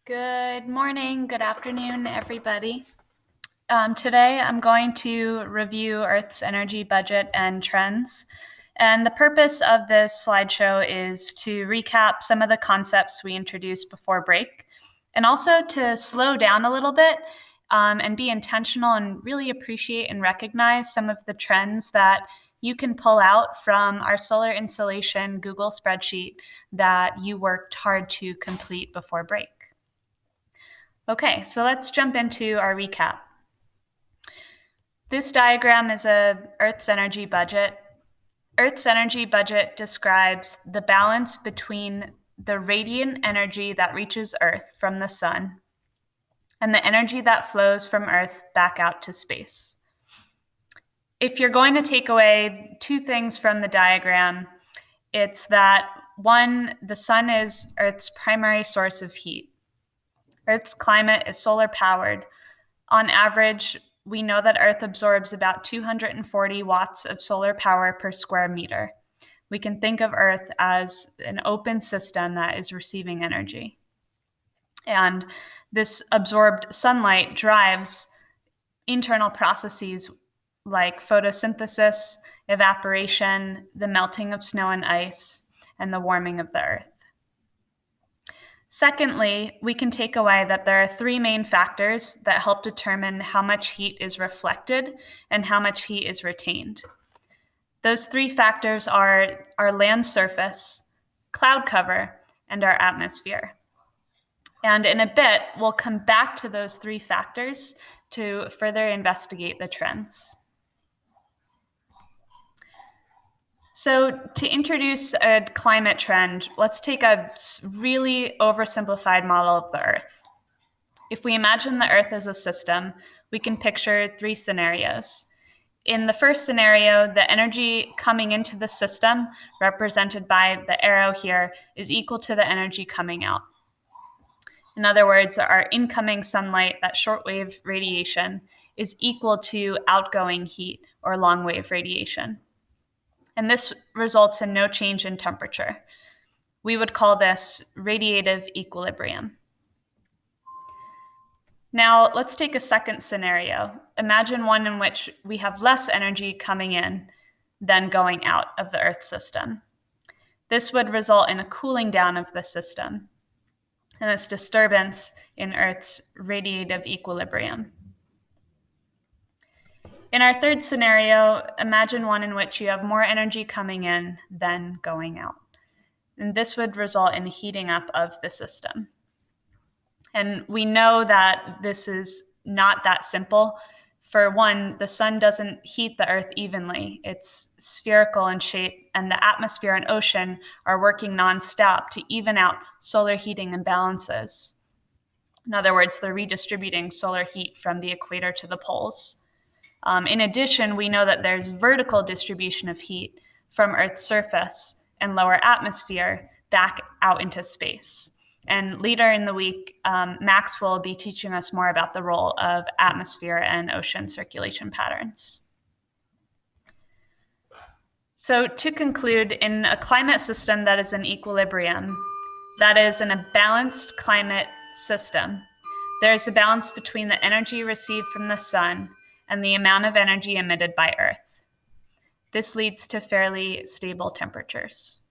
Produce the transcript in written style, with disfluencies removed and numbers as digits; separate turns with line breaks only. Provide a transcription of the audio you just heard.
Good morning, good afternoon, everybody. Today I'm going to review Earth's energy budget and trends. And the purpose of this slideshow is to recap some of the concepts we introduced before break, and also to slow down a little bit and be intentional and really appreciate and recognize some of the trends that you can pull out from our solar installation Google spreadsheet that you worked hard to complete before break. Okay, so let's jump into our recap. This diagram is Earth's energy budget. Earth's energy budget describes the balance between the radiant energy that reaches Earth from the sun and the energy that flows from Earth back out to space. If you're going to take away two things from the diagram, it's that one, the sun is Earth's primary source of heat. Earth's climate is solar powered. On average, we know that Earth absorbs about 240 watts of solar power per square meter. We can think of Earth as an open system that is receiving energy. And this absorbed sunlight drives internal processes like photosynthesis, evaporation, the melting of snow and ice, and the warming of the Earth. Secondly, we can take away that there are three main factors that help determine how much heat is reflected and how much heat is retained. Those three factors are our land surface, cloud cover, and our atmosphere. And in a bit, we'll come back to those three factors to further investigate the trends. So to introduce a climate trend, let's take a really oversimplified model of the Earth. If we imagine the Earth as a system, we can picture three scenarios. In the first scenario, the energy coming into the system, represented by the arrow here, is equal to the energy coming out. In other words, our incoming sunlight, that shortwave radiation, is equal to outgoing heat or longwave radiation. And this results in no change in temperature. We would call this radiative equilibrium. Now, let's take a second scenario. Imagine one in which we have less energy coming in than going out of the Earth system. This would result in a cooling down of the system and this disturbance in Earth's radiative equilibrium. In our third scenario, imagine one in which you have more energy coming in than going out. And this would result in a heating up of the system. And we know that this is not that simple. For one, the sun doesn't heat the Earth evenly. It's spherical in shape, and the atmosphere and ocean are working nonstop to even out solar heating imbalances. In other words, they're redistributing solar heat from the equator to the poles. In addition, we know that there's vertical distribution of heat from Earth's surface and lower atmosphere back out into space. And later in the week, Max will be teaching us more about the role of atmosphere and ocean circulation patterns. So to conclude, in a climate system that is in equilibrium, that is in a balanced climate system, there's a balance between the energy received from the sun and the amount of energy emitted by Earth. This leads to fairly stable temperatures.